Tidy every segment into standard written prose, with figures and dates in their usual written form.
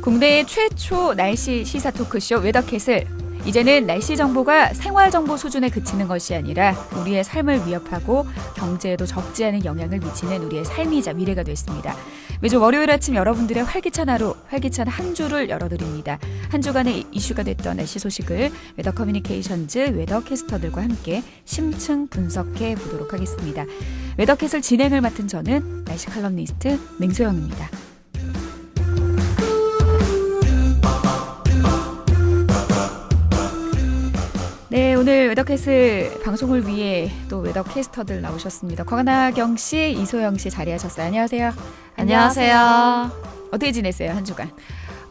국내 최초 날씨 시사 토크쇼 웨더캣을 이제는 날씨 정보가 생활 정보 수준에 그치는 것이 아니라 우리의 삶을 위협하고 경제에도 적지 않은 영향을 미치는 우리의 삶이자 미래가 됐습니다. 매주 월요일 아침 여러분들의 활기찬 하루, 활기찬 한 주를 열어드립니다. 한 주간의 이슈가 됐던 날씨 소식을 웨더 커뮤니케이션즈 웨더캐스터들과 함께 심층 분석해 보도록 하겠습니다. 웨더캐슬 진행을 맡은 저는 날씨 칼럼니스트 맹소영입니다. 네, 오늘 웨더캐슬 방송을 위해 또 웨더캐스터들 나오셨습니다. 권하경 씨, 이소영 씨 자리하셨어요. 안녕하세요. 안녕하세요. 어떻게 지냈어요, 한 주간?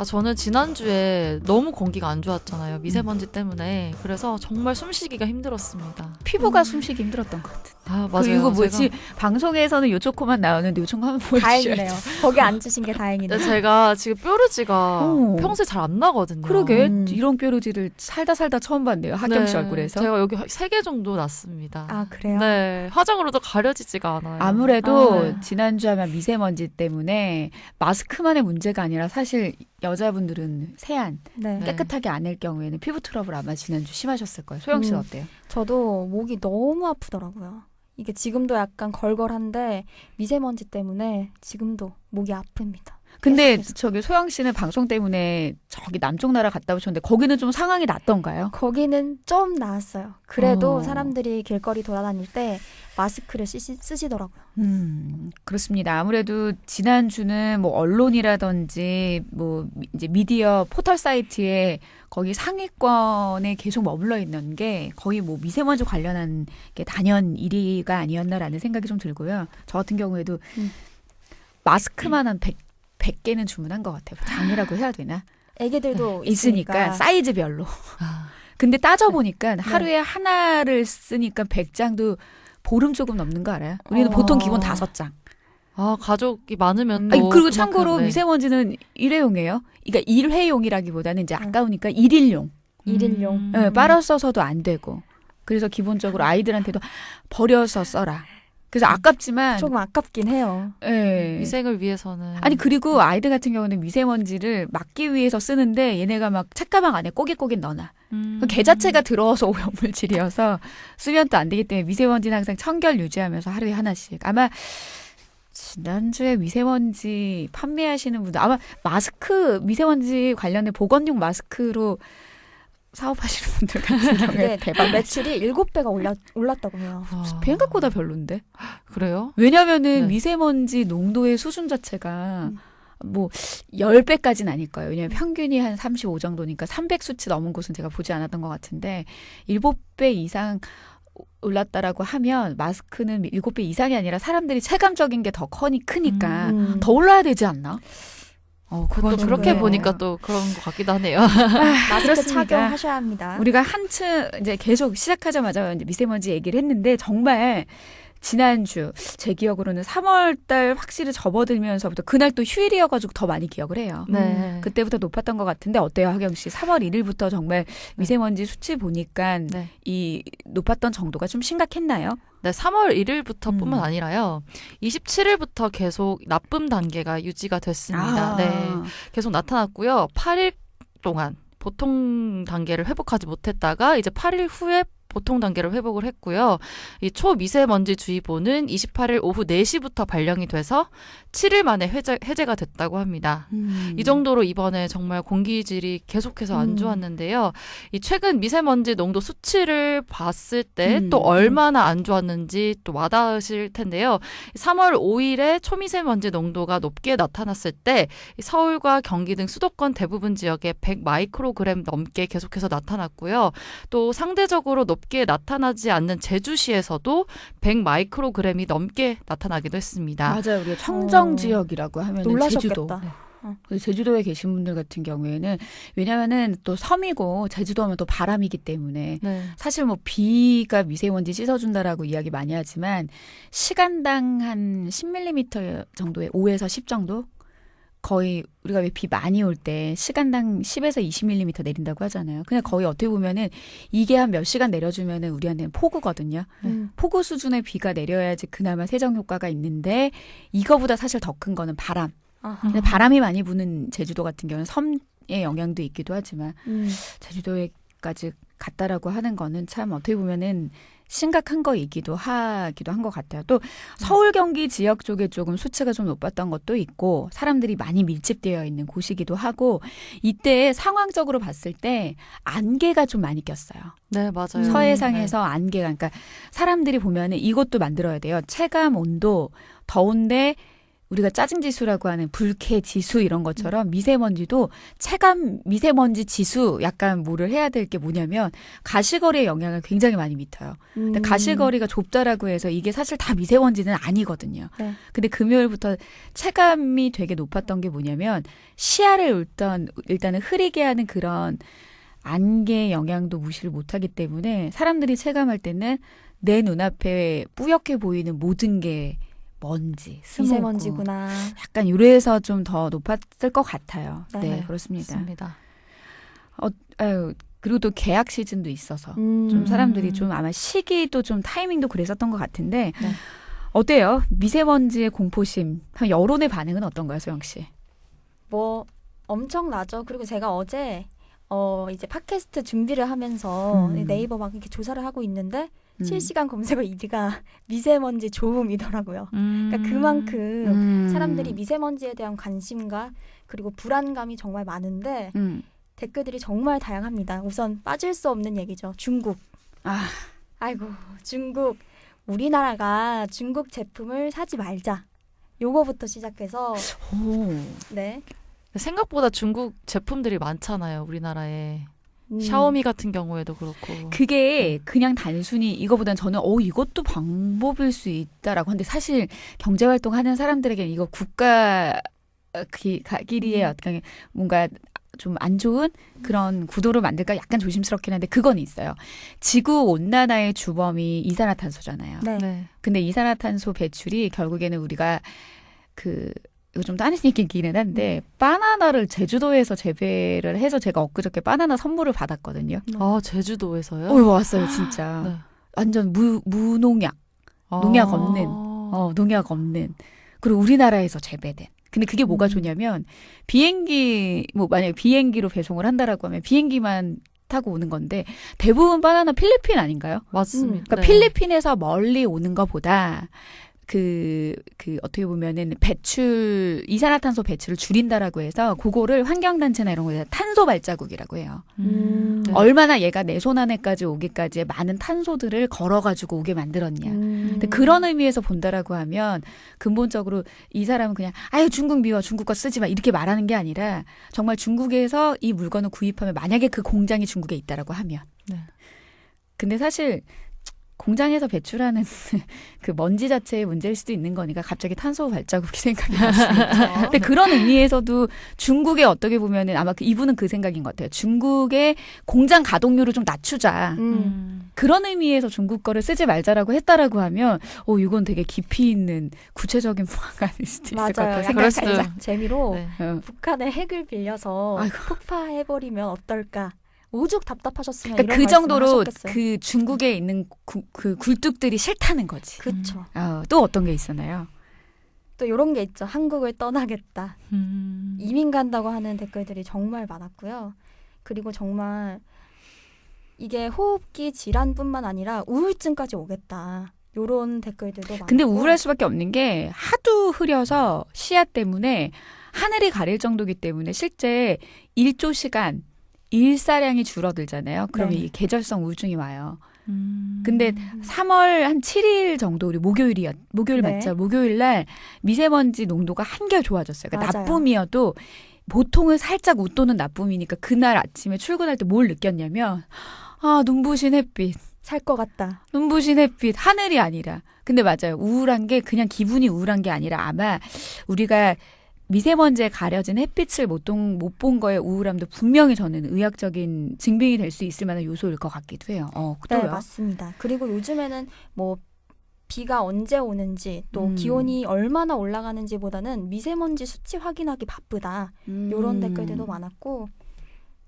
저는 지난주에 너무 공기가 안 좋았잖아요. 미세먼지 때문에. 그래서 정말 숨쉬기가 힘들었습니다. 피부가 숨쉬기 힘들었던 것 같은데. 맞아요. 이거 뭐지? 방송에서는 요초코만 나오는데 요초코 한번 보여주셔야죠. 다행이네요. 거기 앉으신 게 다행이네요. 제가 지금 뾰루지가 평소에 잘 안 나거든요. 그러게 이런 뾰루지를 살다 처음 봤네요. 하경 씨 얼굴에서. 제가 여기 3개 정도 났습니다. 아, 그래요? 네. 화장으로도 가려지지가 않아요. 아무래도 지난주 하면 미세먼지 때문에 마스크만의 문제가 아니라 사실 여자분들은 세안 네. 깨끗하게 안 할 경우에는 피부 트러블 아마 지난주 심하셨을 거예요. 소영 씨는 어때요? 저도 목이 너무 아프더라고요. 이게 지금도 약간 걸걸한데 미세먼지 때문에 지금도 목이 아픕니다. 근데 계속해서. 저기 소영 씨는 방송 때문에 저기 남쪽 나라 갔다 오셨는데 거기는 좀 상황이 낫던가요? 거기는 좀 나았어요. 그래도 어. 사람들이 길거리 돌아다닐 때 마스크를 쓰시더라고요. 그렇습니다. 아무래도 지난주는 뭐 언론이라든지 뭐 이제 미디어 포털 사이트에 거기 상위권에 계속 머물러 있는 게 거의 뭐 미세먼지 관련한 게 단연 1위가 아니었나라는 생각이 좀 들고요. 저 같은 경우에도 마스크만 한 100개는 주문한 것 같아요. 장이라고 해야 되나? 애기들도 있으니까 사이즈별로. 근데 따져보니까 네. 하루에 하나를 쓰니까 100장도 보름 조금 넘는 거 알아요? 우리는 보통 기본 5장. 가족이 많으면 또 아니, 그리고 그만큼, 참고로 네. 미세먼지는 일회용이에요. 그러니까 일회용이라기보다는 이제 아까우니까 일일용. 일일용. 네, 빨아 써서도 안 되고. 그래서 기본적으로 아이들한테도 버려서 써라. 그래서 아깝지만 조금 아깝긴 해요. 예. 위생을 위해서는 아니 그리고 아이들 같은 경우는 미세먼지를 막기 위해서 쓰는데 얘네가 막 책가방 안에 꼬깃꼬깃 넣어놔. 개 자체가 들어와서 오염물질이어서 쓰면 또 안 되기 때문에 미세먼지는 항상 청결 유지하면서 하루에 하나씩. 아마 지난주에 미세먼지 판매하시는 분들 아마 마스크 미세먼지 관련된 보건용 마스크로 사업하시는 분들 같은 경우에 네, 대박 매출이 7배가 올랐다고 해요. 생각보다 별론데. 그래요? 왜냐면은 네. 미세먼지 농도의 수준 자체가 뭐 10배까지는 아닐 거예요. 왜냐면 평균이 한 35 정도니까 300 수치 넘은 곳은 제가 보지 않았던 것 같은데 7배 이상 올랐다라고 하면 마스크는 7배 이상이 아니라 사람들이 체감적인 게 더 크니까 더 올라야 되지 않나? 그건 좀 그렇게 네. 보니까 또 그런 것 같기도 하네요. 마스크 그렇습니다. 착용하셔야 합니다. 우리가 한층 이제 계속 시작하자마자 이제 미세먼지 얘기를 했는데 정말 지난주 제 기억으로는 3월달 확실히 접어들면서부터 그날 또 휴일이어가지고 더 많이 기억을 해요. 네. 그때부터 높았던 것 같은데 어때요, 하경 씨? 3월 1일부터 정말 미세먼지 수치 보니까 네. 이 높았던 정도가 좀 심각했나요? 네, 3월 1일부터뿐만 아니라요. 27일부터 계속 나쁨 단계가 유지가 됐습니다. 네. 계속 나타났고요. 8일 동안 보통 단계를 회복하지 못했다가 이제 8일 후에 보통 단계를 회복을 했고요. 이 초미세먼지 주의보는 28일 오후 4시부터 발령이 돼서 7일 만에 해제가 됐다고 합니다. 이 정도로 이번에 정말 공기질이 계속해서 안 좋았는데요. 이 최근 미세먼지 농도 수치를 봤을 때 또 얼마나 안 좋았는지 또 와닿으실 텐데요. 3월 5일에 초미세먼지 농도가 높게 나타났을 때 서울과 경기 등 수도권 대부분 지역에 100 마이크로그램 넘게 계속해서 나타났고요. 또 상대적으로 높게 나타나지 않는 제주시에서도 100 마이크로그램이 넘게 나타나기도 했습니다. 맞아요. 우리가 청정 지역이라고 하면 제주도. 놀라셨겠다. 제주도에 계신 분들 같은 경우에는 왜냐하면은 또 섬이고 제주도 하면 또 바람이기 때문에 네. 사실 뭐 비가 미세먼지 씻어준다라고 이야기 많이 하지만 시간당 한 10mm 정도의 5에서 10 정도? 거의 우리가 왜 비 많이 올 때 시간당 10에서 20mm 내린다고 하잖아요. 그냥 거의 어떻게 보면은 이게 한 몇 시간 내려주면은 우리한테는 폭우거든요. 폭우 수준의 비가 내려야지 그나마 세정 효과가 있는데 이거보다 사실 더 큰 거는 바람. 아하. 근데 바람이 많이 부는 제주도 같은 경우는 섬의 영향도 있기도 하지만 제주도에까지 갔다라고 하는 거는 참 어떻게 보면은 심각한 거이기도 하기도 한 것 같아요. 또 서울 경기 지역 쪽에 조금 수치가 좀 높았던 것도 있고 사람들이 많이 밀집되어 있는 곳이기도 하고 이때 상황적으로 봤을 때 안개가 좀 많이 꼈어요. 네, 맞아요. 서해상에서 안개가 그러니까 사람들이 보면은 이것도 만들어야 돼요. 체감 온도 더운데 우리가 짜증 지수라고 하는 불쾌 지수 이런 것처럼 미세먼지도 체감 미세먼지 지수 약간 뭐를 해야 될 게 뭐냐면 가시거리의 영향을 굉장히 많이 미쳐요. 근데 가시거리가 좁다라고 해서 이게 사실 다 미세먼지는 아니거든요. 네. 근데 금요일부터 체감이 되게 높았던 게 뭐냐면 시야를 일단은 흐리게 하는 그런 안개 영향도 무시를 못하기 때문에 사람들이 체감할 때는 내 눈앞에 뿌옇게 보이는 모든 게 먼지, 스모그, 미세먼지구나. 약간 이래서 좀 더 높았을 것 같아요. 네, 네, 그렇습니다. 맞습니다. 그리고 또 계약 시즌도 있어서 좀 사람들이 좀 아마 시기도 좀 타이밍도 그랬었던 것 같은데 네. 어때요? 미세먼지의 공포심, 여론의 반응은 어떤가요, 소영 씨? 뭐 엄청나죠. 그리고 제가 어제 이제 팟캐스트 준비를 하면서 네이버 막 이렇게 조사를 하고 있는데 실시간 검색어 1위가 미세먼지 좋음이더라고요. 그러니까 그만큼 사람들이 미세먼지에 대한 관심과 그리고 불안감이 정말 많은데 댓글들이 정말 다양합니다. 우선 빠질 수 없는 얘기죠. 중국. 아이고 중국. 우리나라가 중국 제품을 사지 말자. 요거부터 시작해서 네. 생각보다 중국 제품들이 많잖아요, 우리나라에. 샤오미 같은 경우에도 그렇고. 그게 그냥 단순히 이거보단 저는 이것도 방법일 수 있다라고 하는데 사실 경제활동하는 사람들에게 이거 국가끼리의 어떤 뭔가 좀 안 좋은 그런 구도를 만들까 약간 조심스럽긴 한데 그건 있어요. 지구 온난화의 주범이 이산화탄소잖아요. 네. 근데 이산화탄소 배출이 결국에는 우리가 이거 좀 다른 얘기긴 한데 바나나를 제주도에서 재배를 해서 제가 엊그저께 바나나 선물을 받았거든요. 아, 제주도에서요? 왔어요 진짜. 네. 완전 무농약, 농약 없는, 농약 없는. 그리고 우리나라에서 재배된. 근데 그게 뭐가 좋냐면 비행기 만약에 비행기로 배송을 한다라고 하면 비행기만 타고 오는 건데 대부분 바나나 필리핀 아닌가요? 맞습니다. 그러니까 필리핀에서 멀리 오는 것보다 어떻게 보면은 이산화탄소 배출을 줄인다라고 해서 그거를 환경단체나 이런 거에 탄소 발자국이라고 해요. 네. 얼마나 얘가 내 손 안에까지 오기까지의 많은 탄소들을 걸어가지고 오게 만들었냐. 근데 그런 의미에서 본다라고 하면 근본적으로 이 사람은 그냥 중국 미워 중국 거 쓰지 마 이렇게 말하는 게 아니라 정말 중국에서 이 물건을 구입하면 만약에 그 공장이 중국에 있다라고 하면 네. 근데 사실 공장에서 배출하는 그 먼지 자체의 문제일 수도 있는 거니까 갑자기 탄소 발자국이 생각이 났습니다. 근데 그런 의미에서도 중국의 어떻게 보면은 아마 이분은 그 생각인 것 같아요. 중국의 공장 가동률을 좀 낮추자. 그런 의미에서 중국 거를 쓰지 말자라고 했다라고 하면 이건 되게 깊이 있는 구체적인 방안일 수도 있을 것 맞아요. 같아요. 약간 살짝 재미로 네. 북한의 핵을 빌려서 폭파해버리면 어떨까. 오죽 답답하셨으면 그러니까 이런 그 정도로 말씀하셨겠어요. 그 중국에 있는 그 굴뚝들이 싫다는 거지. 그렇죠. 또 어떤 게 있었나요? 또 이런 게 있죠. 한국을 떠나겠다. 이민 간다고 하는 댓글들이 정말 많았고요. 그리고 정말 이게 호흡기 질환뿐만 아니라 우울증까지 오겠다. 이런 댓글들도 많고. 근데 우울할 수밖에 없는 게 하도 흐려서 시야 때문에 하늘이 가릴 정도이기 때문에 실제 일조 시간 일사량이 줄어들잖아요. 그러면 이 계절성 우울증이 와요. 근데 3월 한 7일 정도 우리 목요일 네. 맞죠? 목요일 날 미세먼지 농도가 한결 좋아졌어요. 그러니까 맞아요. 나쁨이어도 보통은 살짝 웃도는 나쁨이니까 그날 아침에 출근할 때 뭘 느꼈냐면 눈부신 햇빛. 살 것 같다. 눈부신 햇빛, 하늘이 아니라. 근데 맞아요. 우울한 게 그냥 기분이 우울한 게 아니라 아마 우리가 미세먼지에 가려진 햇빛을 못 본 거에 우울함도 분명히 저는 의학적인 증빙이 될 수 있을 만한 요소일 것 같기도 해요. 네, 맞습니다. 그리고 요즘에는 뭐 비가 언제 오는지 또 기온이 얼마나 올라가는지보다는 미세먼지 수치 확인하기 바쁘다. 이런 댓글들도 많았고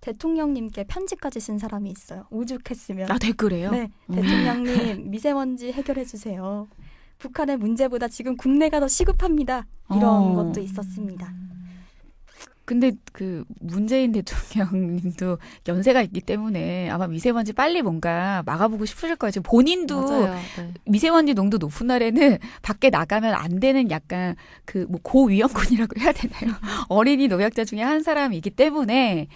대통령님께 편지까지 쓴 사람이 있어요. 오죽했으면. 댓글에요? 네, 대통령님 미세먼지 해결해 주세요. 북한의 문제보다 지금 국내가 더 시급합니다. 이런 것도 있었습니다. 근데 그 문재인 대통령님도 연세가 있기 때문에 아마 미세먼지 빨리 뭔가 막아보고 싶으실 거예요. 지금 본인도 맞아요. 네. 미세먼지 농도 높은 날에는 밖에 나가면 안 되는 약간 그 뭐 고위험군이라고 해야 되나요? 어린이 노약자 중에 한 사람이기 때문에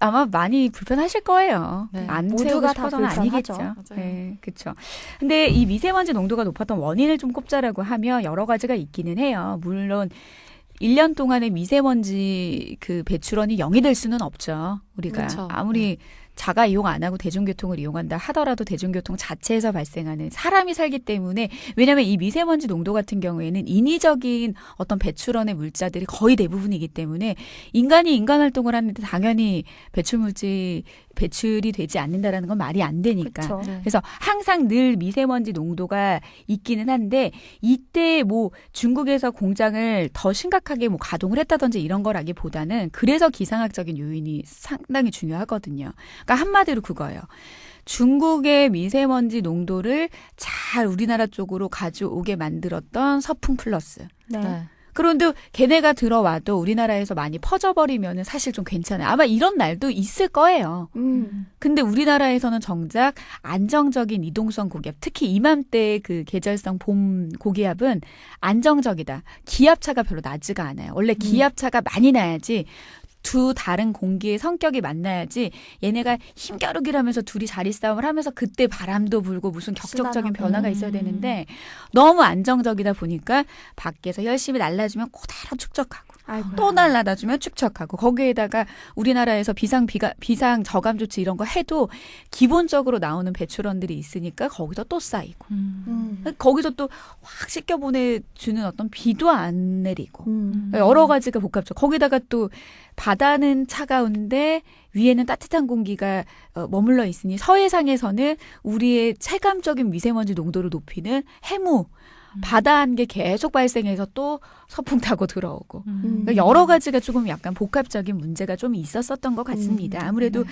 아마 많이 불편하실 거예요. 네. 안 모두가 채우고 다 싶어서는 아니겠죠. 불편하죠. 맞아요. 네, 그렇죠. 근데 이 미세먼지 농도가 높았던 원인을 좀 꼽자라고 하면 여러 가지가 있기는 해요. 물론 1년 동안의 미세먼지 그 배출원이 0이 될 수는 없죠. 우리가 그렇죠. 아무리 자가 이용 안 하고 대중교통을 이용한다 하더라도 대중교통 자체에서 발생하는 사람이 살기 때문에 왜냐하면 이 미세먼지 농도 같은 경우에는 인위적인 어떤 배출원의 물자들이 거의 대부분이기 때문에 인간이 인간 활동을 하는데 당연히 배출이 되지 않는다라는 건 말이 안 되니까. 그렇죠. 네. 그래서 항상 늘 미세먼지 농도가 있기는 한데 이때 뭐 중국에서 공장을 더 심각하게 뭐 가동을 했다든지 이런 거라기보다는 그래서 기상학적인 요인이 상당히 중요하거든요. 그러니까 한마디로 그거예요. 중국의 미세먼지 농도를 잘 우리나라 쪽으로 가져오게 만들었던 서풍 플러스. 네. 네. 그런데 걔네가 들어와도 우리나라에서 많이 퍼져버리면은 사실 좀 괜찮아요. 아마 이런 날도 있을 거예요. 근데 우리나라에서는 정작 안정적인 이동성 고기압, 특히 이맘때 그 계절성 봄 고기압은 안정적이다. 기압차가 별로 나지가 않아요. 원래 기압차가 많이 나야지 두 다른 공기의 성격이 만나야지 얘네가 힘겨루기라면서 둘이 자리 싸움을 하면서 그때 바람도 불고 무슨 격적적인 순환하고. 변화가 있어야 되는데 너무 안정적이다 보니까 밖에서 열심히 날라주면 그대로 축적하고 아이고. 또 날라다주면 축적하고 거기에다가 우리나라에서 비상 저감 조치 이런 거 해도 기본적으로 나오는 배출원들이 있으니까 거기서 또 쌓이고 거기서 또 확 씻겨 보내주는 어떤 비도 안 내리고 여러 가지가 복합적. 거기다가 또 바다는 차가운데 위에는 따뜻한 공기가 머물러 있으니 서해상에서는 우리의 체감적인 미세먼지 농도를 높이는 해무 바다 안개 계속 발생해서 또 서풍 타고 들어오고 그러니까 여러 가지가 조금 약간 복합적인 문제가 좀 있었었던 것 같습니다. 아무래도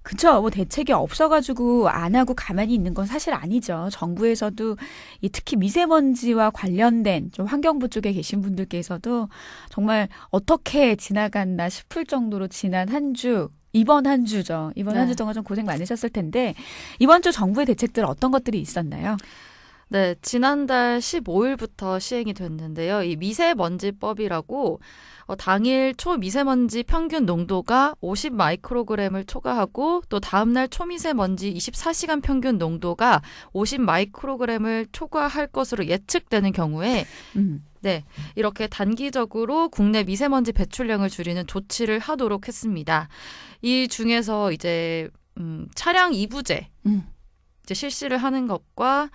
그쵸. 뭐 대책이 없어가지고 안 하고 가만히 있는 건 사실 아니죠. 정부에서도 이 특히 미세먼지와 관련된 좀 환경부 쪽에 계신 분들께서도 정말 어떻게 지나갔나 싶을 정도로 지난 한 주, 이번 한 주죠. 이번 한 주 동안 좀 고생 많으셨을 텐데 이번 주 정부의 대책들 어떤 것들이 있었나요? 네, 지난달 15일부터 시행이 됐는데요. 이 미세먼지법이라고 당일 초미세먼지 평균 농도가 50 마이크로그램을 초과하고 또 다음날 초미세먼지 24시간 평균 농도가 50 마이크로그램을 초과할 것으로 예측되는 경우에 네, 이렇게 단기적으로 국내 미세먼지 배출량을 줄이는 조치를 하도록 했습니다. 이 중에서 이제 차량 이부제 이제 실시를 하는 것과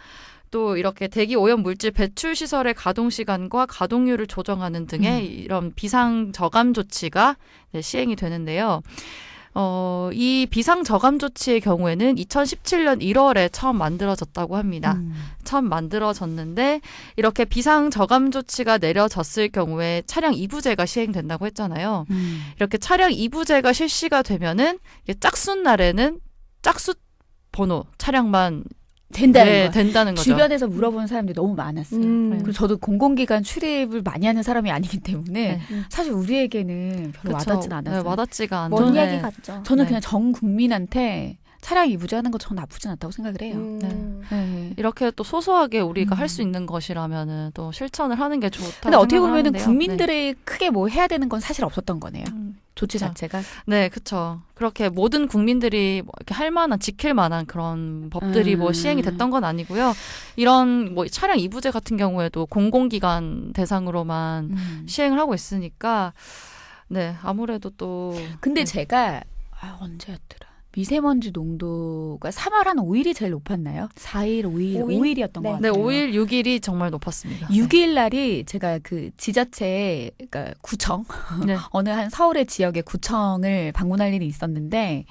또 이렇게 대기 오염 물질 배출 시설의 가동 시간과 가동률을 조정하는 등의 이런 비상 저감 조치가 시행이 되는데요. 이 비상 저감 조치의 경우에는 2017년 1월에 처음 만들어졌다고 합니다. 처음 만들어졌는데 이렇게 비상 저감 조치가 내려졌을 경우에 차량 이부제가 시행된다고 했잖아요. 이렇게 차량 이부제가 실시가 되면은 짝수 날에는 짝수 번호 차량만 된다는 거죠. 주변에서 물어보는 사람들이 너무 많았어요. 그리고 저도 공공기관 출입을 많이 하는 사람이 아니기 때문에 사실 우리에게는 별로 그쵸. 와닿진 않았어요. 네, 와닿지가 않죠. 먼 네. 얘기 같죠. 저는 네. 그냥 전 국민한테 차량 이부제하는 거 전 나쁘진 않다고 생각을 해요. 네. 이렇게 또 소소하게 우리가 할 수 있는 것이라면은 또 실천을 하는 게 좋다고 근데 어떻게 생각을 보면은 하는데요. 국민들이 크게 뭐 해야 되는 건 사실 없었던 거네요. 조치 그쵸. 자체가. 네, 그렇죠. 그렇게 모든 국민들이 뭐 이렇게 할 만한 지킬 만한 그런 법들이 뭐 시행이 됐던 건 아니고요. 이런 뭐 차량 이부제 같은 경우에도 공공기관 대상으로만 시행을 하고 있으니까 네, 아무래도 또 근데 제가 언제였더라? 미세먼지 농도가 3월 한 5일이 제일 높았나요? 4일, 5일, 5일이었던 네. 것 네, 같아요. 5일, 6일이 정말 높았습니다. 6일 날이 제가 그 지자체, 그러니까 구청, 네. 어느 한 서울의 지역의 구청을 방문할 일이 있었는데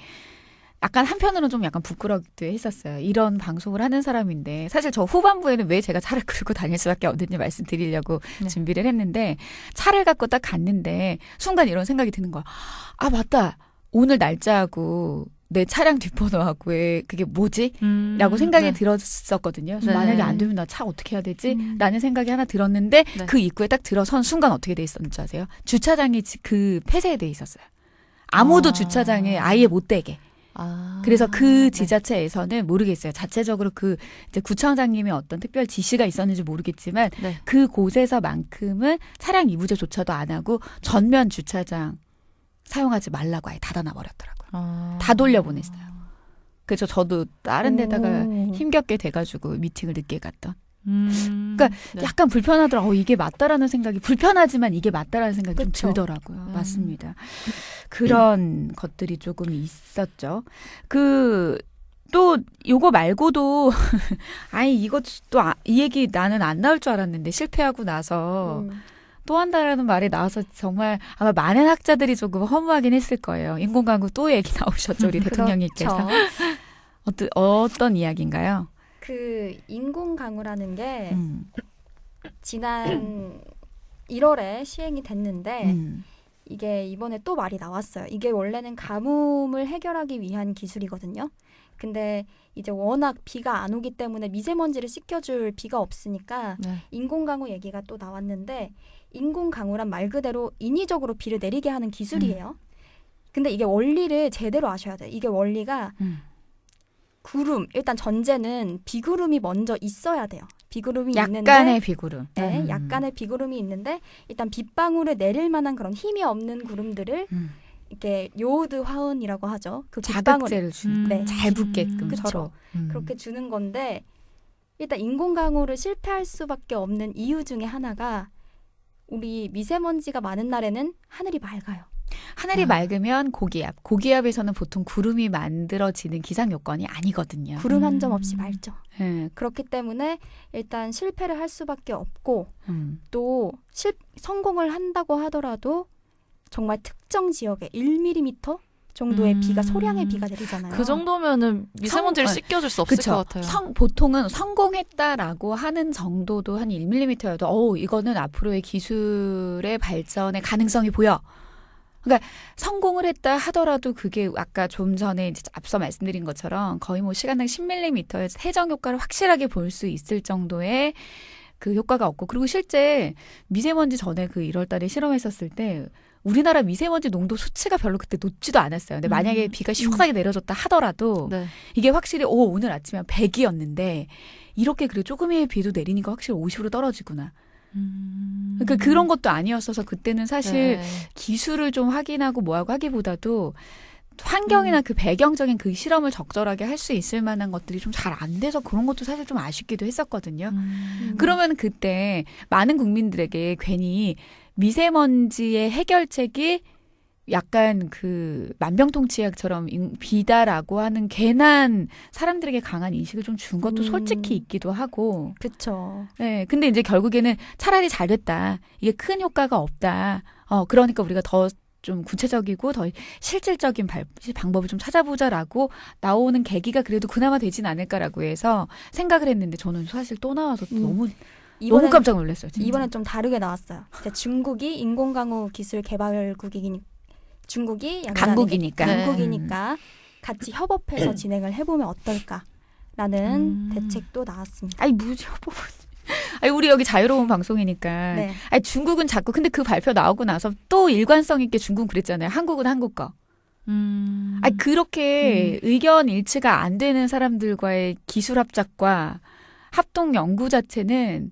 약간 한편으로는 좀 약간 부끄럽기도 했었어요. 이런 방송을 하는 사람인데 사실 저 후반부에는 왜 제가 차를 끌고 다닐 수밖에 없는지 말씀드리려고 네. 준비를 했는데 차를 갖고 딱 갔는데 순간 이런 생각이 드는 거야. 아 맞다. 오늘 날짜하고 내 차량 뒷번호하고 그게 뭐지? 라고 생각이 네. 들었었거든요. 그래서 네. 만약에 안 되면 나 차 어떻게 해야 되지? 라는 생각이 하나 들었는데 네. 그 입구에 딱 들어선 순간 어떻게 돼 있었는지 아세요? 주차장이 그 폐쇄돼 있었어요. 아무도 아. 주차장에 아예 못 대게. 아. 그래서 그 네. 지자체에서는 모르겠어요. 자체적으로 그 이제 구청장님의 어떤 특별 지시가 있었는지 모르겠지만 네. 그 곳에서만큼은 차량 이부제조차도 안 하고 전면 주차장 사용하지 말라고 아예 닫아놔 버렸더라고요. 다 돌려보냈어요. 그래서 저도 다른 데다가 오. 힘겹게 돼가지고 미팅을 늦게 갔던. 그러니까 네. 약간 불편하더라고요. 이게 맞다라는 생각이 불편하지만 이게 맞다라는 생각이 좀 그쵸. 들더라고요. 맞습니다. 그런 것들이 조금 있었죠. 또 요거 말고도 아니 이거 또 이 얘기 나는 안 나올 줄 알았는데 실패하고 나서 또 한다라는 말이 나와서 정말 아마 많은 학자들이 조금 허무하긴 했을 거예요. 인공강우 또 얘기 나오셨죠, 우리 대통령님께서. 그렇죠. 어떤 이야기인가요? 그 인공강우라는 게 음. 지난 1월에 시행이 됐는데 이게 이번에 또 말이 나왔어요. 이게 원래는 가뭄을 해결하기 위한 기술이거든요. 근데 이제 워낙 비가 안 오기 때문에 미세먼지를 씻겨줄 비가 없으니까 네. 인공강우 얘기가 또 나왔는데 인공강우란 말 그대로 인위적으로 비를 내리게 하는 기술이에요. 근데 이게 원리를 제대로 아셔야 돼요. 이게 원리가 구름, 일단 전제는 비구름이 먼저 있어야 돼요. 비구름이 있는데 약간의 비구름. 네, 약간의 비구름이 있는데 일단 빗방울을 내릴 만한 그런 힘이 없는 구름들을 이렇게 요오드 화흔이라고 하죠. 그 빗방울 자극제를 주는 네. 잘 붙게끔 그쵸. 서로. 그렇게 주는 건데 일단 인공강우를 실패할 수밖에 없는 이유 중에 하나가 우리 미세먼지가 많은 날에는 하늘이 맑아요. 하늘이 맑으면 고기압. 고기압에서는 보통 구름이 만들어지는 기상 요건이 아니거든요. 구름 한 점 없이 맑죠. 네. 그렇기 때문에 일단 실패를 할 수밖에 없고 또 성공을 한다고 하더라도 정말 특정 지역에 1mm 정도의 비가 소량의 비가 내리잖아요. 그 정도면은 미세먼지를 씻겨줄 수 없을 그쵸. 것 같아요. 보통은 성공했다라고 하는 정도도 한 1mm여도 이거는 앞으로의 기술의 발전의 가능성이 보여. 그러니까 성공을 했다 하더라도 그게 아까 좀 전에 이제 앞서 말씀드린 것처럼 거의 뭐 시간당 10mm의 세정 효과를 확실하게 볼 수 있을 정도의 그 효과가 없고, 그리고 실제 미세먼지 전에 그 1월 달에 실험했었을 때 우리나라 미세먼지 농도 수치가 별로 그때 높지도 않았어요. 근데 만약에 비가 시원하게 내려졌다 하더라도 네. 이게 확실히 오늘 아침에 100이었는데 이렇게 그래 조금의 비도 내리니까 확실히 50으로 떨어지구나. 그러니까 그런 것도 아니었어서 그때는 사실 네. 기술을 좀 확인하고 뭐하고 하기보다도 환경이나 그 배경적인 그 실험을 적절하게 할 수 있을 만한 것들이 좀 잘 안 돼서 그런 것도 사실 좀 아쉽기도 했었거든요. 그러면 그때 많은 국민들에게 괜히 미세먼지의 해결책이 약간 그 만병통치약처럼 비다라고 하는 괜한 사람들에게 강한 인식을 좀 준 것도 솔직히 있기도 하고. 그렇죠. 네, 근데 이제 결국에는 차라리 잘 됐다. 이게 큰 효과가 없다. 그러니까 우리가 더 좀 구체적이고 더 실질적인 방법을 좀 찾아보자라고 나오는 계기가 그래도 그나마 되진 않을까라고 해서 생각을 했는데 저는 사실 또 나와서 너무 깜짝 놀랐어요. 진짜. 이번엔 좀 다르게 나왔어요. 이제 중국이 인공강우 기술 개발국이니 중국이 강국이니까. 강국이니까 같이 협업해서 진행을 해보면 어떨까라는 대책도 나왔습니다. 아니 무슨 협업? 아니 우리 여기 자유로운 방송이니까. 네. 아니 중국은 자꾸 근데 그 발표 나오고 나서 또 일관성 있게 중국은 그랬잖아요. 한국은 한국 거. 아니 그렇게 의견 일치가 안 되는 사람들과의 기술 합작과 합동 연구 자체는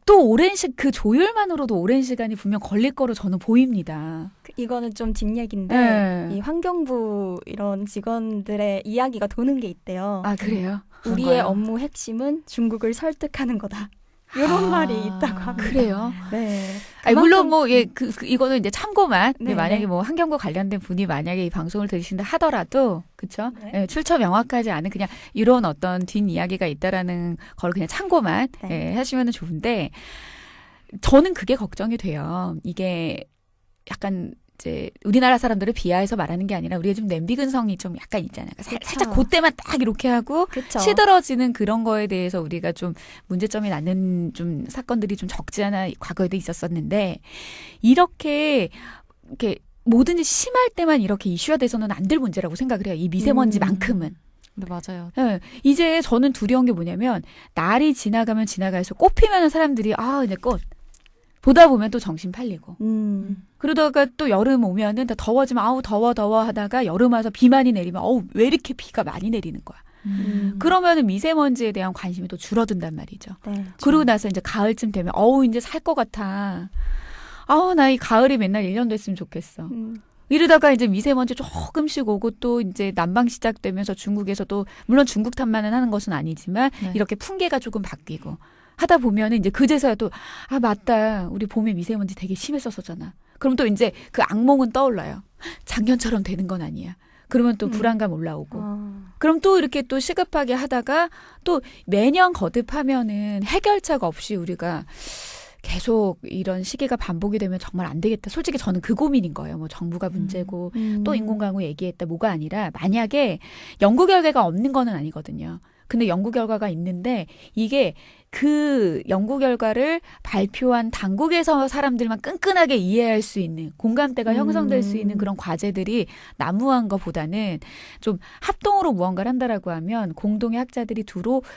또 오랜 그 조율만으로도 오랜 시간이 분명 걸릴 거로 저는 보입니다. 이거는 좀 뒷얘기인데 네. 이 환경부 이런 직원들의 이야기가 도는 게 있대요. 아 그래요? 우리의 뭔가요? 업무 핵심은 중국을 설득하는 거다. 이런 말이 있다고 합니다. 그래요? 네. 아니, 물론 뭐 이거는 이제 참고만. 네, 만약에 네. 뭐 환경과 관련된 분이 만약에 이 방송을 들으신다 하더라도 그렇죠? 네. 출처 명확하지 않은 그냥 이런 어떤 뒷 이야기가 있다라는 걸 그냥 참고만 네. 하시면 좋은데 저는 그게 걱정이 돼요. 이게 약간 이제 우리나라 사람들을 비하해서 말하는 게 아니라 우리가 좀 냄비 근성이 좀 약간 있잖아요. 살짝 그때만 딱 이렇게 하고 그쵸. 시들어지는 그런 거에 대해서 우리가 좀 문제점이 낳는 좀 사건들이 좀 적지 않아 과거에도 있었었는데 이렇게 뭐든지 심할 때만 이렇게 이슈화 돼서는 안 될 문제라고 생각을 해요. 이 미세먼지만큼은. 네, 맞아요. 예, 이제 저는 두려운 게 뭐냐면 날이 지나가면 지나갈수록 꽃 피면 사람들이 이제 꽃 보다 보면 또 정신 팔리고 그러다가 또 여름 오면은 다 더워지면 아우 더워 하다가 여름 와서 비 많이 내리면 왜 이렇게 비가 많이 내리는 거야. 그러면은 미세먼지에 대한 관심이 또 줄어든단 말이죠. 네. 그러고 나서 이제 가을쯤 되면 이제 살 것 같아. 나 이 가을이 맨날 1년 됐으면 좋겠어. 이러다가 이제 미세먼지 조금씩 오고 또 이제 난방 시작되면서 중국에서도 물론 중국 탓만은 하는 것은 아니지만 네. 이렇게 풍계가 조금 바뀌고 하다 보면은 이제 그제서야 또 맞다. 우리 봄에 미세먼지 되게 심했었잖아. 그럼 또 이제 그 악몽은 떠올라요. 작년처럼 되는 건 아니야. 그러면 또 불안감 올라오고. 그럼 또 이렇게 또 시급하게 하다가 또 매년 거듭하면은 해결책 없이 우리가 계속 이런 시기가 반복이 되면 정말 안 되겠다. 솔직히 저는 그 고민인 거예요. 뭐 정부가 문제고 또 인공강우 얘기했다. 뭐가 아니라 만약에 연구 결과가 없는 거는 아니거든요. 근데 연구 결과가 있는데 이게 그 연구 결과를 발표한 당국에서 사람들만 끈끈하게 이해할 수 있는 공감대가 형성될 수 있는 그런 과제들이 난무한 것보다는 좀 합동으로 무언가를 한다라고 하면 공동의 학자들이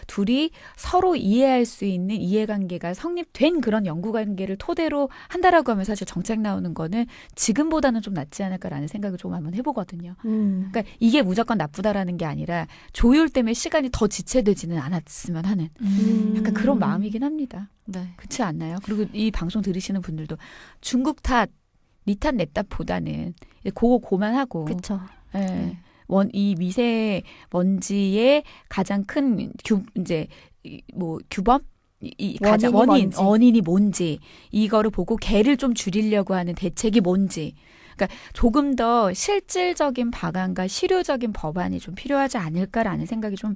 둘이 서로 이해할 수 있는 이해관계가 성립된 그런 연구관계를 토대로 한다라고 하면 사실 정책 나오는 거는 지금보다는 좀 낫지 않을까라는 생각을 좀 한번 해보거든요. 그러니까 이게 무조건 나쁘다라는 게 아니라 조율 때문에 시간이 더 지체되지는 않았으면 하는 약간 그런 마음이긴 합니다. 네. 그렇지 않나요? 그리고 이 방송 들으시는 분들도 중국 탓, 니 탓 내 탓보다는 그거 고만하고 그렇죠. 예. 이 미세먼지의 가장 큰 규범? 가장 원인이 뭔지 이거를 보고 개를 좀 줄이려고 하는 대책이 뭔지 그러니까 조금 더 실질적인 방안과 실효적인 법안이 좀 필요하지 않을까라는 생각이 좀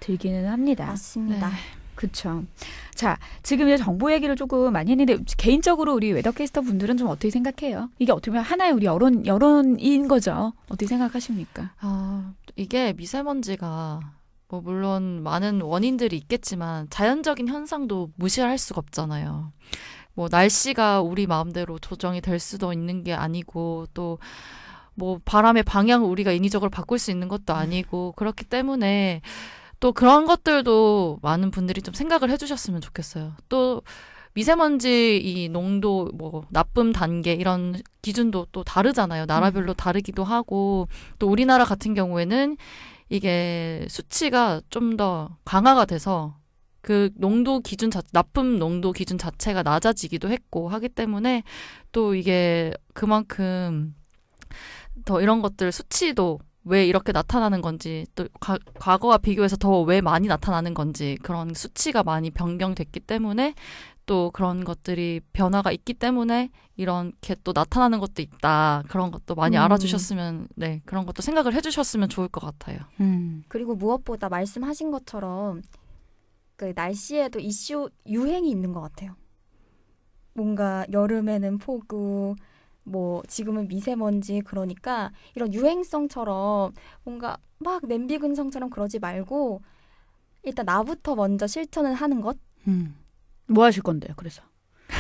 들기는 합니다. 맞습니다. 네. 그렇죠. 자, 지금 이제 정보 얘기를 조금 많이 했는데 개인적으로 우리 웨더캐스터 분들은 좀 어떻게 생각해요? 이게 어떻게 보면 하나의 우리 여론인 거죠. 어떻게 생각하십니까? 이게 미세먼지가 뭐 물론 많은 원인들이 있겠지만 자연적인 현상도 무시할 수가 없잖아요. 뭐 날씨가 우리 마음대로 조정이 될 수도 있는 게 아니고 또 뭐 바람의 방향을 우리가 인위적으로 바꿀 수 있는 것도 아니고 그렇기 때문에 또 그런 것들도 많은 분들이 좀 생각을 해주셨으면 좋겠어요. 또 미세먼지 이 농도 뭐 나쁨 단계 이런 기준도 또 다르잖아요. 나라별로 다르기도 하고 또 우리나라 같은 경우에는 이게 수치가 좀 더 강화가 돼서 그 농도 기준 나쁨 농도 기준 자체가 낮아지기도 했고 하기 때문에 또 이게 그만큼 더 이런 것들 수치도 왜 이렇게 나타나는 건지 또 과거와 비교해서 더 왜 많이 나타나는 건지 그런 수치가 많이 변경됐기 때문에 또 그런 것들이 변화가 있기 때문에 이렇게 또 나타나는 것도 있다. 그런 것도 많이 알아주셨으면 네 그런 것도 생각을 해주셨으면 좋을 것 같아요. 그리고 무엇보다 말씀하신 것처럼 그 날씨에도 유행이 있는 것 같아요. 뭔가 여름에는 폭우, 뭐 지금은 미세먼지 그러니까 이런 유행성처럼 뭔가 막 냄비 근성처럼 그러지 말고 일단 나부터 먼저 실천을 하는 것. 뭐 하실 건데요? 그래서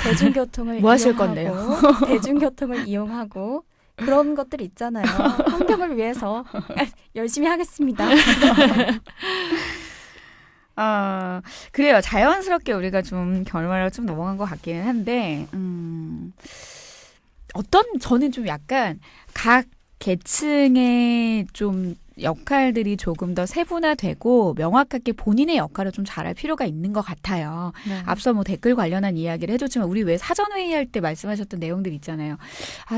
대중교통을 뭐 하실 이용하고 건데요? 대중교통을 이용하고 그런 것들 있잖아요. 환경을 위해서 열심히 하겠습니다. 그래요. 자연스럽게 우리가 좀 결말로 좀 넘어간 것 같기는 한데 저는 좀 약간 각 계층의 좀 역할들이 조금 더 세분화되고 명확하게 본인의 역할을 좀 잘할 필요가 있는 것 같아요. 네. 앞서 뭐 댓글 관련한 이야기를 해줬지만 우리 왜 사전회의할 때 말씀하셨던 내용들 있잖아요.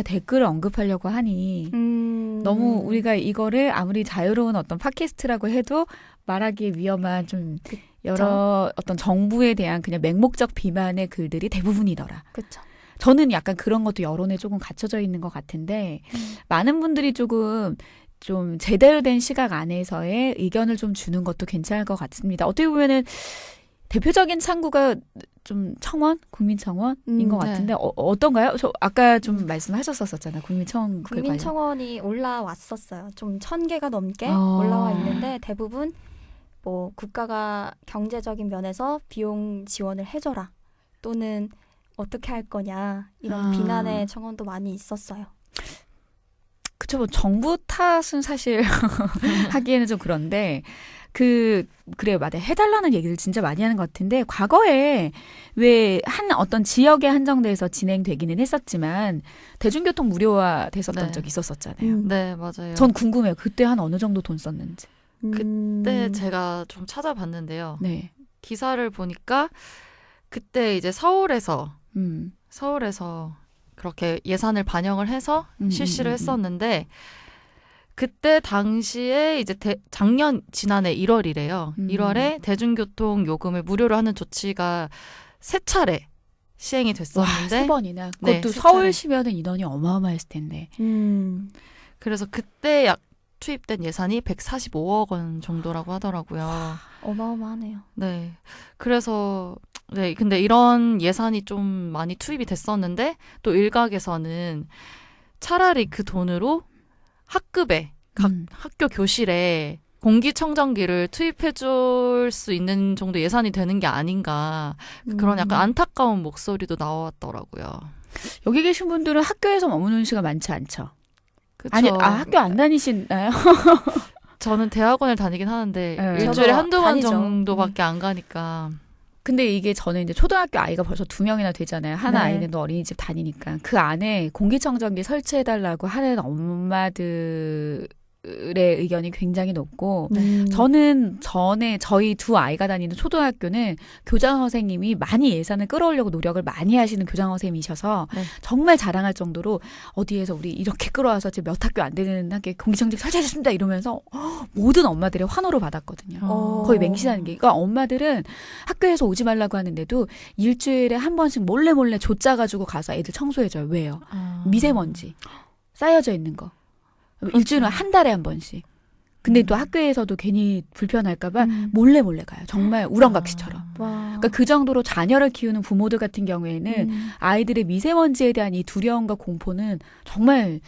댓글을 언급하려고 하니 너무 우리가 이거를 아무리 자유로운 어떤 팟캐스트라고 해도 말하기에 위험한 좀 여러 어떤 정부에 대한 그냥 맹목적 비판의 글들이 대부분이더라. 그렇죠. 저는 약간 그런 것도 여론에 조금 갇혀져 있는 것 같은데 많은 분들이 좀 제대로 된 시각 안에서의 의견을 좀 주는 것도 괜찮을 것 같습니다. 어떻게 보면은 대표적인 창구가 좀 국민청원인 것 같은데 어떤가요? 저 아까 좀 말씀하셨었잖아요. 국민청원이 올라왔었어요. 좀 1,000개가 넘게 올라와 있는데 대부분 뭐 국가가 경제적인 면에서 비용 지원을 해줘라 또는 어떻게 할 거냐 이런 비난의 청원도 많이 있었어요. 그쵸. 뭐 정부 탓은 사실 하기에는 좀 그런데 그래요. 맞아요. 해달라는 얘기를 진짜 많이 하는 것 같은데 과거에 왜 한 어떤 지역에 한정돼서 진행되기는 했었지만 대중교통 무료화 됐었던 네. 적이 있었었잖아요. 네, 맞아요. 전 궁금해요. 그때 한 어느 정도 돈 썼는지. 그때 제가 좀 찾아봤는데요. 네. 기사를 보니까 그때 이제 서울에서 음. 그렇게 예산을 반영을 해서 실시를 음. 했었는데 그때 당시에 이제 지난해 1월이래요. 1월에 대중교통 요금을 무료로 하는 조치가 3차례 시행이 와, 됐었는데 3번이나. 네, 그것도 세 서울시면은 인원이 어마어마했을 텐데. 그래서 그때 투입된 예산이 145억 원 정도라고 하더라고요. 어마어마하네요. 네. 그래서 네, 근데 이런 예산이 좀 많이 투입이 됐었는데 또 일각에서는 차라리 그 돈으로 학급에 각 학교 교실에 공기청정기를 투입해 줄 수 있는 정도 예산이 되는 게 아닌가 그런 약간 안타까운 목소리도 나왔더라고요. 여기 계신 분들은 학교에서 머무는 시간 많지 않죠? 그쵸? 아니, 학교 안 다니시나요? 저는 대학원을 다니긴 하는데 네. 일주일에 저도 한두 번 다니죠. 정도밖에 안 가니까. 근데 이게 저는 이제 초등학교 아이가 벌써 2명이나 되잖아요. 하나 네. 아이는 또 어린이집 다니니까. 그 안에 공기청정기 설치해달라고 하는 엄마들의 의견이 굉장히 높고, 저는 전에 저희 두 아이가 다니는 초등학교는 교장 선생님이 많이 예산을 끌어오려고 노력을 많이 하시는 교장 선생님이셔서 네. 정말 자랑할 정도로 어디에서 우리 이렇게 끌어와서 지금 몇 학교 안 되는 학교에 공기청정기 설치했습니다 이러면서 모든 엄마들의 환호를 받았거든요. 거의 맹신하는 게. 그러니까 엄마들은 학교에서 오지 말라고 하는데도 일주일에 한 번씩 몰래 조 짜가지고 가서 애들 청소해줘요. 왜요? 미세먼지 쌓여져 있는 거. 일주일에 한 달에 한 번씩. 근데 또 학교에서도 괜히 불편할까봐 몰래 가요. 정말 우렁각시처럼. 와. 그러니까 그 정도로 자녀를 키우는 부모들 같은 경우에는 아이들의 미세먼지에 대한 이 두려움과 공포는 정말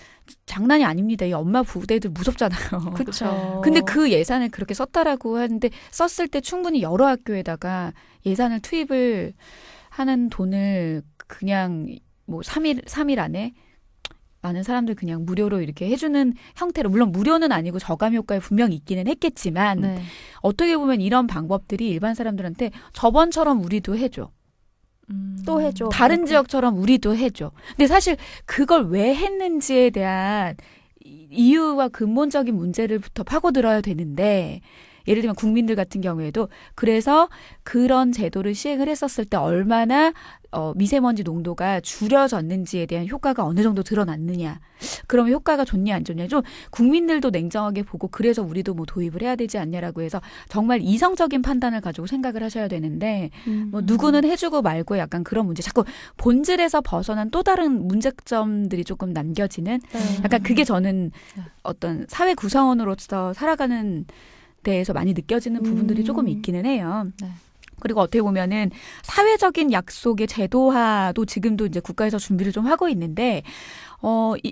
장난이 아닙니다. 이 엄마 부대들 무섭잖아요. 그렇죠. 근데 그 예산을 그렇게 썼다라고 하는데 썼을 때 충분히 여러 학교에다가 예산을 투입을 하는 돈을 그냥 뭐 3일 안에 많은 사람들 그냥 무료로 이렇게 해주는 형태로, 물론 무료는 아니고 저감 효과에 분명히 있기는 했겠지만 네. 어떻게 보면 이런 방법들이 일반 사람들한테 저번처럼 우리도 해줘. 또 해줘. 다른 그렇게. 지역처럼 우리도 해줘. 근데 사실 그걸 왜 했는지에 대한 이유와 근본적인 문제를부터 파고들어야 되는데, 예를 들면 국민들 같은 경우에도 그래서 그런 제도를 시행을 했었을 때 얼마나 미세먼지 농도가 줄여졌는지에 대한 효과가 어느 정도 드러났느냐. 그러면 효과가 좋냐 안 좋냐. 좀 국민들도 냉정하게 보고 그래서 우리도 뭐 도입을 해야 되지 않냐라고 해서 정말 이성적인 판단을 가지고 생각을 하셔야 되는데 뭐 누구는 해주고 말고 약간 그런 문제. 자꾸 본질에서 벗어난 또 다른 문제점들이 조금 남겨지는 약간 그게 저는 어떤 사회 구성원으로서 살아가는 데에서 많이 느껴지는 부분들이 조금 있기는 해요. 네. 그리고 어떻게 보면은 사회적인 약속의 제도화도 지금도 이제 국가에서 준비를 좀 하고 있는데,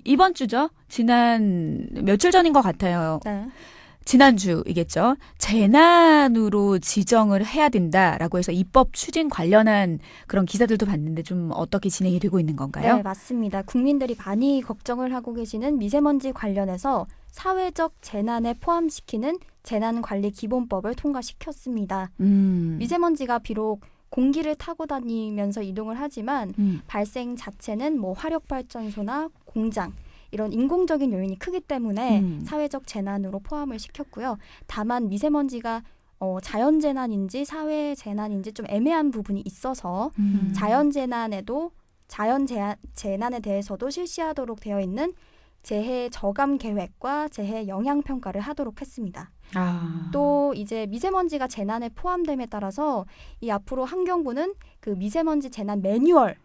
이번 주죠? 지난 며칠 전인 것 같아요. 네. 지난주이겠죠. 재난으로 지정을 해야 된다라고 해서 입법 추진 관련한 그런 기사들도 봤는데 좀 어떻게 진행이 되고 있는 건가요? 네, 맞습니다. 국민들이 많이 걱정을 하고 계시는 미세먼지 관련해서 사회적 재난에 포함시키는 재난관리기본법을 통과시켰습니다. 미세먼지가 비록 공기를 타고 다니면서 이동을 하지만 발생 자체는 뭐 화력발전소나 공장 이런 인공적인 요인이 크기 때문에 사회적 재난으로 포함을 시켰고요. 다만 미세먼지가 자연재난인지 사회재난인지 좀 애매한 부분이 있어서 자연재난에 대해서도 실시하도록 되어 있는 재해 저감 계획과 재해 영향 평가를 하도록 했습니다. 또 이제 미세먼지가 재난에 포함됨에 따라서 이 앞으로 환경부는 그 미세먼지 재난 매뉴얼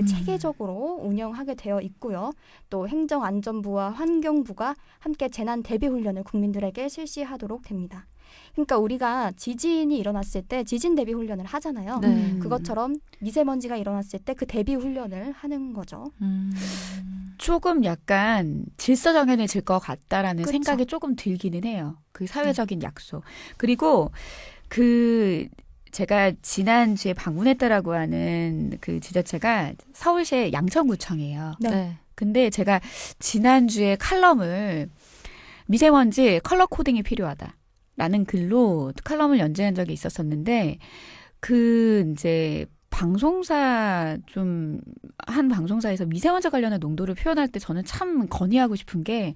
체계적으로 운영하게 되어 있고요. 또 행정안전부와 환경부가 함께 재난 대비 훈련을 국민들에게 실시하도록 됩니다. 그러니까 우리가 지진이 일어났을 때 지진 대비 훈련을 하잖아요. 네. 그것처럼 미세먼지가 일어났을 때 그 대비 훈련을 하는 거죠. 조금 약간 질서 정연해질 것 같다라는 그쵸. 생각이 조금 들기는 해요. 그 사회적인 약속. 그리고 제가 지난주에 방문했다라고 하는 그 지자체가 서울시의 양천구청이에요. 네. 네. 근데 제가 지난주에 칼럼을 미세먼지 컬러 코딩이 필요하다라는 글로 칼럼을 연재한 적이 있었었는데 이제 한 방송사에서 미세먼지 관련한 농도를 표현할 때 저는 참 건의하고 싶은 게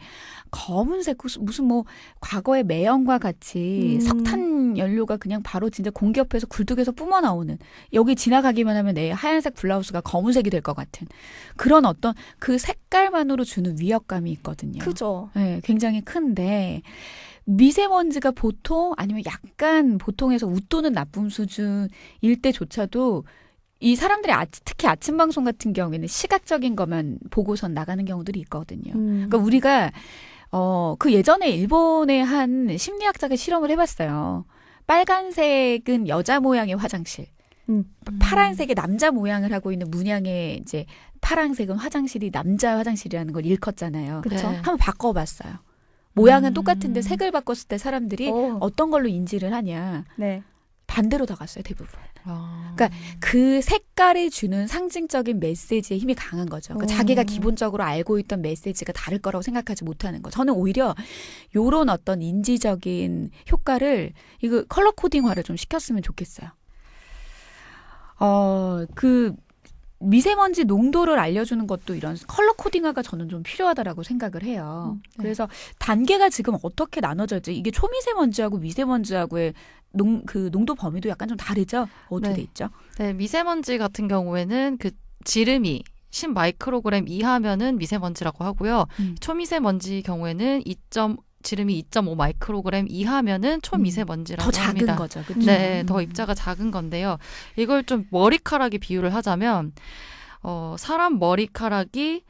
검은색 무슨 뭐 과거의 매연과 같이 석탄 연료가 그냥 바로 진짜 공기 옆에서 굴뚝에서 뿜어 나오는 여기 지나가기만 하면 내 하얀색 블라우스가 검은색이 될 것 같은 그런 어떤 그 색깔만으로 주는 위협감이 있거든요. 그죠. 네, 굉장히 큰데 미세먼지가 보통 아니면 약간 보통에서 웃도는 나쁨 수준일 때조차도 이 사람들이 특히 아침 방송 같은 경우에는 시각적인 것만 보고선 나가는 경우들이 있거든요. 그러니까 우리가 그 예전에 일본의 한 심리학자가 실험을 해봤어요. 빨간색은 여자 모양의 화장실, 파란색이 남자 모양을 하고 있는 문양의 이제 파란색은 화장실이 남자 화장실이라는 걸 일컫잖아요. 그쵸. 네. 한번 바꿔봤어요. 모양은 똑같은데 색을 바꿨을 때 사람들이 오. 어떤 걸로 인지를 하냐. 네. 반대로 나갔어요, 대부분. 아. 그러니까 그 색깔이 주는 상징적인 메시지의 힘이 강한 거죠. 그러니까 자기가 기본적으로 알고 있던 메시지가 다를 거라고 생각하지 못하는 거. 저는 오히려 요런 어떤 인지적인 효과를 이거 컬러 코딩화를 좀 시켰으면 좋겠어요. 미세먼지 농도를 알려주는 것도 이런 컬러 코딩화가 저는 좀 필요하다라고 생각을 해요. 네. 그래서 단계가 지금 어떻게 나눠져 있죠? 이게 초미세먼지하고 미세먼지하고의 농도 범위도 약간 좀 다르죠? 어떻게 네. 돼 있죠? 네, 미세먼지 같은 경우에는 그 지름이 10마이크로그램 이하면은 미세먼지라고 하고요. 초미세먼지 경우에는 지름이 2.5 마이크로그램 이하면은 초미세먼지라고 더 작은 합니다. 거죠. 그렇죠? 네, 더 입자가 작은 건데요. 이걸 좀 머리카락에 비유를 하자면 사람 머리카락이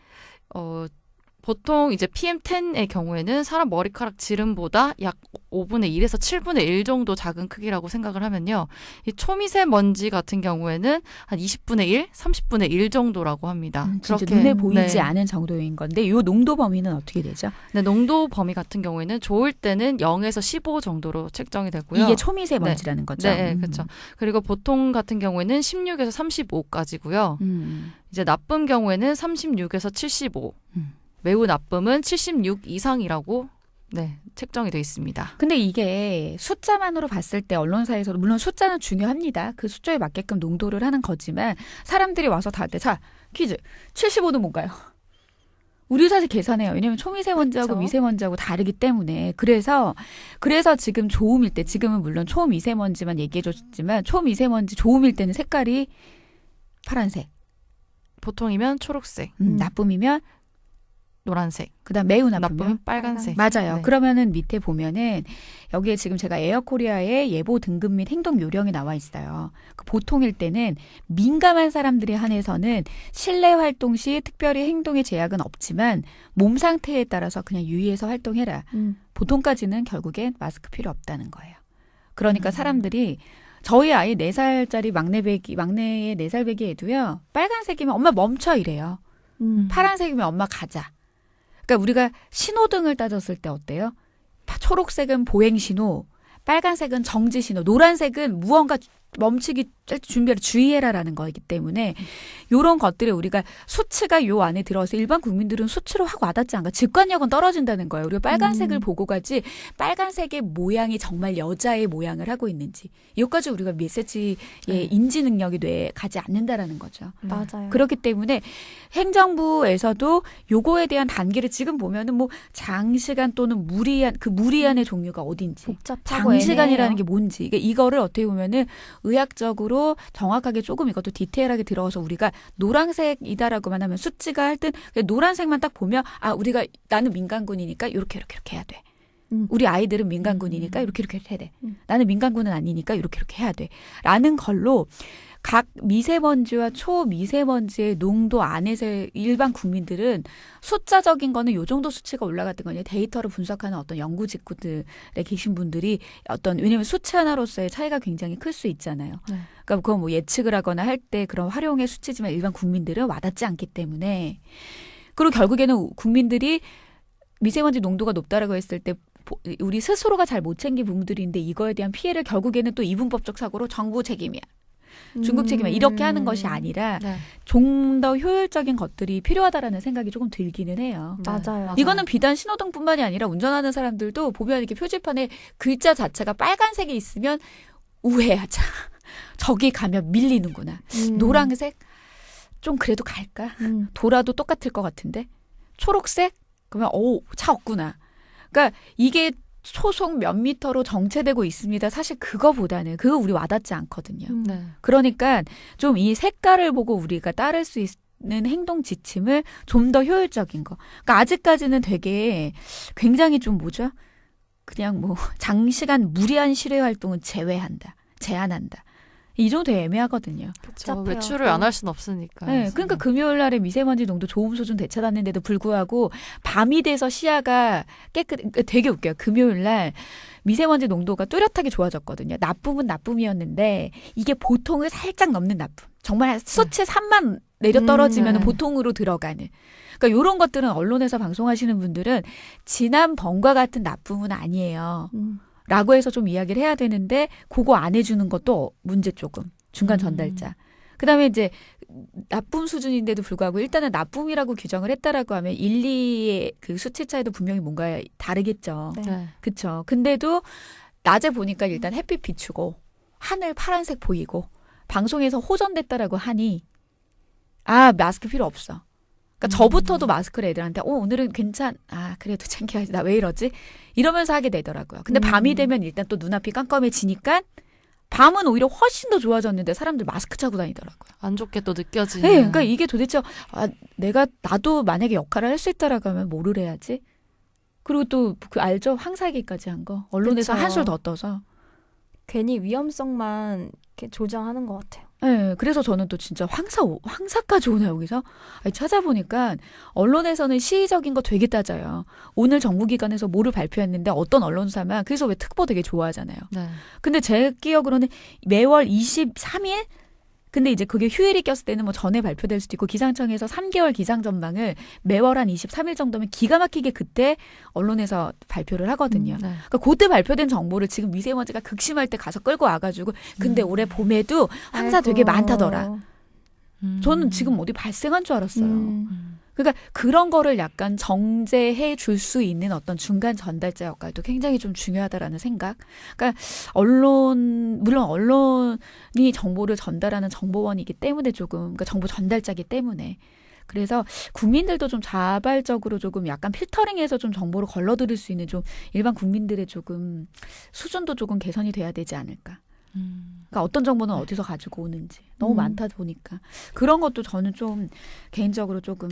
보통 이제 PM10의 경우에는 사람 머리카락 지름보다 약 5분의 1에서 7분의 1 정도 작은 크기라고 생각을 하면요. 이 초미세먼지 같은 경우에는 한 20분의 1, 30분의 1 정도라고 합니다. 진짜 눈에 보이지 않은 정도인 건데 이 농도 범위는 어떻게 되죠? 네, 농도 범위 같은 경우에는 좋을 때는 0에서 15 정도로 책정이 되고요. 이게 초미세먼지라는 거죠? 네, 그렇죠. 그리고 보통 같은 경우에는 16에서 35까지고요. 이제 나쁜 경우에는 36에서 75. 매우 나쁨은 76 이상이라고 책정이 되어 있습니다. 근데 이게 숫자만으로 봤을 때 언론사에서도 물론 숫자는 중요합니다. 그 숫자에 맞게끔 농도를 하는 거지만 사람들이 와서 다 할 때 자 퀴즈 75는 뭔가요? 우리 사실 계산해요. 왜냐하면 초미세먼지하고 그렇죠. 미세먼지하고 다르기 때문에 그래서 지금 좋음일 때 지금은 물론 초미세먼지만 얘기해줬지만 초미세먼지 좋음일 때는 색깔이 파란색, 보통이면 초록색, 나쁨이면 노란색, 그다음 매우 나쁘면 나쁨은 빨간색. 맞아요. 네. 그러면은 밑에 보면은 여기에 지금 제가 에어코리아의 예보 등급 및 행동 요령이 나와 있어요. 그 보통일 때는 민감한 사람들에 한해서는 실내 활동 시 특별히 행동에 제약은 없지만 몸 상태에 따라서 그냥 유의해서 활동해라. 보통까지는 결국엔 마스크 필요 없다는 거예요. 그러니까 사람들이 저희 아이 4살짜리 막내의 4살 배기 애도요. 빨간색이면 엄마 멈춰 이래요. 파란색이면 엄마 가자. 그러니까 우리가 신호등을 따졌을 때 어때요? 초록색은 보행 신호, 빨간색은 정지 신호, 노란색은 무언가 멈추기 준비를 주의해라라는 거이기 때문에 이런 것들을 우리가 수치가 요 안에 들어서 일반 국민들은 수치로 확 와닿지 않고 직관력은 떨어진다는 거예요. 우리가 빨간색을 보고 가지 빨간색의 모양이 정말 여자의 모양을 하고 있는지 여기까지 우리가 메시지의 인지 능력이 뇌에 가지 않는다라는 거죠. 맞아요. 그렇기 때문에 행정부에서도 요거에 대한 단계를 지금 보면은 뭐 장시간 또는 무리한의 종류가 어딘지 복잡하고 장시간이라는 애매해요. 게 뭔지 이거를 어떻게 보면은 의학적으로 정확하게 조금 이것도 디테일하게 들어가서 우리가 노란색이다라고만 하면 수치가 할 땐 노란색만 딱 보면 나는 민간군이니까 이렇게 해야 돼. 우리 아이들은 민간군이니까 이렇게 해야 돼. 나는 민간군은 아니니까 이렇게 해야 돼. 라는 걸로 각 미세먼지와 초미세먼지의 농도 안에서 일반 국민들은 숫자적인 거는 요 정도 수치가 올라갔던 거냐 데이터를 분석하는 어떤 연구 직구들에 계신 분들이 왜냐면 수치 하나로서의 차이가 굉장히 클 수 있잖아요. 네. 그러니까 그건 뭐 예측을 하거나 할 때 그런 활용의 수치지만 일반 국민들은 와닿지 않기 때문에 그리고 결국에는 국민들이 미세먼지 농도가 높다라고 했을 때 우리 스스로가 잘 못 챙긴 부분들인데 이거에 대한 피해를 결국에는 또 이분법적 사고로 정부 책임이야. 중국 책임만 이렇게 하는 것이 아니라 네. 좀 더 효율적인 것들이 필요하다라는 생각이 조금 들기는 해요. 네, 맞아요. 이거는 비단 신호등뿐만이 아니라 운전하는 사람들도 보면 이렇게 표지판에 글자 자체가 빨간색이 있으면 우회하자. 저기 가면 밀리는구나. 노란색 좀 그래도 갈까? 돌아도 똑같을 것 같은데 초록색 그러면 차 없구나. 그러니까 이게 초속 몇 미터로 정체되고 있습니다. 사실 그거보다는 그거 우리 와닿지 않거든요. 네. 그러니까 좀 이 색깔을 보고 우리가 따를 수 있는 행동 지침을 좀 더 효율적인 거. 그러니까 아직까지는 되게 굉장히 좀 뭐죠? 그냥 뭐 장시간 무리한 실외 활동은 제한한다. 이 정도 애매하거든요. 그렇죠. 복잡해요. 외출을 안 할 수는 없으니까. 네, 그러니까 금요일 날에 미세먼지 농도 좋음 수준 되찾았는데도 불구하고 밤이 돼서 시야가 되게 웃겨요. 금요일 날 미세먼지 농도가 뚜렷하게 좋아졌거든요. 나쁨은 나쁨이었는데 이게 보통을 살짝 넘는 나쁨. 정말 수치 3만 내려 떨어지면 네. 보통으로 들어가는. 그러니까 이런 것들은 언론에서 방송하시는 분들은 지난번과 같은 나쁨은 아니에요. 라고 해서 좀 이야기를 해야 되는데 그거 안 해주는 것도 문제 조금. 중간 전달자. 그다음에 이제 나쁨 수준인데도 불구하고 일단은 나쁨이라고 규정을 했다라고 하면 1, 2의 그 수치 차이도 분명히 뭔가 다르겠죠. 네. 네. 그렇죠. 근데도 낮에 보니까 일단 햇빛 비추고 하늘 파란색 보이고 방송에서 호전됐다라고 하니 마스크 필요 없어. 그러니까 저부터도 마스크를 애들한테 오늘은 그래도 챙겨야지. 나 왜 이러지? 이러면서 하게 되더라고요. 근데 밤이 되면 일단 또 눈앞이 깜깜해지니까 밤은 오히려 훨씬 더 좋아졌는데 사람들 마스크 차고 다니더라고요. 안 좋게 또 느껴지는. 네, 그러니까 이게 도대체 나도 만약에 역할을 할 수 있다라고 하면 뭐를 해야지? 그리고 또 그 알죠? 황사기까지 한 거. 언론에서 그쵸. 한술 더 떠서. 괜히 위험성만 이렇게 조장하는 것 같아요. 네, 그래서 저는 또 진짜 황사까지 오나 여기서? 찾아보니까 언론에서는 시의적인 거 되게 따져요. 오늘 정부기관에서 뭐를 발표했는데 어떤 언론사만 그래서 왜 특보 되게 좋아하잖아요. 네. 근데 제 기억으로는 매월 23일? 근데 이제 그게 휴일이 꼈을 때는 뭐 전에 발표될 수도 있고 기상청에서 3개월 기상 전망을 매월 한 23일 정도면 기가 막히게 그때 언론에서 발표를 하거든요. 네. 그러니까 그때 발표된 정보를 지금 미세먼지가 극심할 때 가서 끌고 와가지고 근데 올해 봄에도 황사 되게 아이고. 많다더라. 저는 지금 어디 발생한 줄 알았어요. 그러니까 그런 거를 약간 정제해 줄 수 있는 어떤 중간 전달자 역할도 굉장히 좀 중요하다라는 생각. 그러니까 물론 언론이 정보를 전달하는 정보원이기 때문에 그러니까 정보 전달자이기 때문에. 그래서 국민들도 좀 자발적으로 조금 약간 필터링해서 좀 정보를 걸러들일 수 있는 좀 일반 국민들의 조금 수준도 조금 개선이 돼야 되지 않을까. 그러니까 어떤 정보는 어디서 가지고 오는지 너무 많다 보니까 그런 것도 저는 좀 개인적으로 조금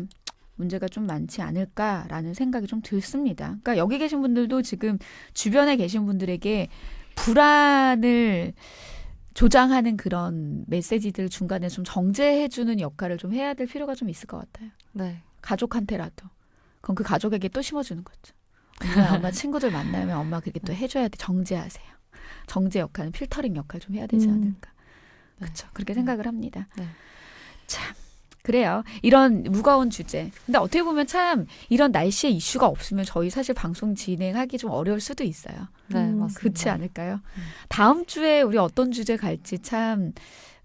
문제가 좀 많지 않을까라는 생각이 좀 들습니다. 그러니까 여기 계신 분들도 지금 주변에 계신 분들에게 불안을 조장하는 그런 메시지들 중간에 좀 정제해주는 역할을 좀 해야 될 필요가 좀 있을 것 같아요. 네. 가족한테라도. 그럼 그 가족에게 또 심어주는 거죠. 엄마 친구들 만나면 엄마 그렇게 또 해줘야 돼. 정제하세요. 정제 역할은 필터링 역할 좀 해야 되지 않을까. 네. 그렇죠. 그렇게 생각을 합니다. 네. 참 그래요. 이런 무거운 주제. 근데 어떻게 보면 참 이런 날씨의 이슈가 없으면 저희 사실 방송 진행하기 좀 어려울 수도 있어요. 네, 맞습니다. 그렇지 않을까요? 다음 주에 우리 어떤 주제 갈지 참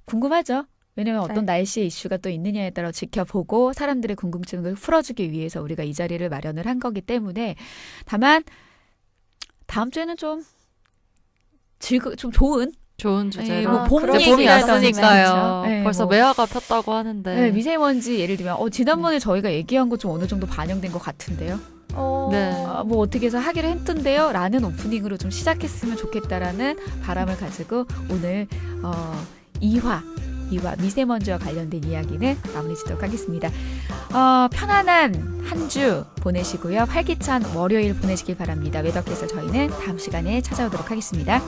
궁금하죠? 왜냐면 어떤 날씨의 이슈가 또 있느냐에 따라 지켜보고 사람들의 궁금증을 풀어주기 위해서 우리가 이 자리를 마련을 한 거기 때문에 다만 다음 주에는 좀 좋은 주제로. 네, 뭐 봄 이제 봄이 얘기라든지 왔으니까요. 네, 벌써 뭐. 매화가 폈다고 하는데. 네, 미세먼지 예를 들면 지난번에 저희가 얘기한 것 좀 어느 정도 반영된 것 같은데요. 네. 뭐 어떻게 해서 하기로 했던데요 라는 오프닝으로 좀 시작했으면 좋겠다라는 바람을 가지고 오늘 2화 미세먼지와 관련된 이야기는 마무리 짓도록 하겠습니다. 편안한 한 주 보내시고요. 활기찬 월요일 보내시길 바랍니다. 웨더캐스터 저희는 다음 시간에 찾아오도록 하겠습니다.